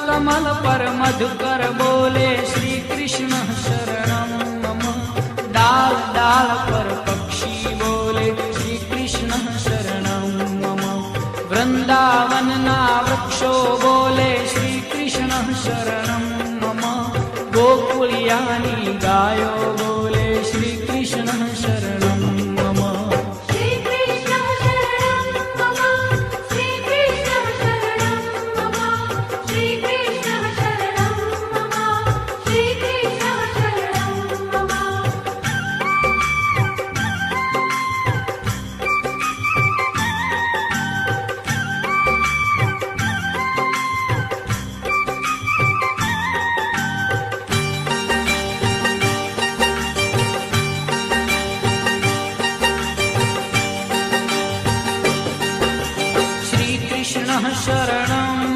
कमल पर मधुकर बोले श्री कृष्ण शरणं मम। डाल डाल पर पक्षी बोले श्री कृष्ण शरणं मम। वृंदावन ना वृक्षो बोले श्री कृष्ण शरणं मम। गोकुलियानी गायो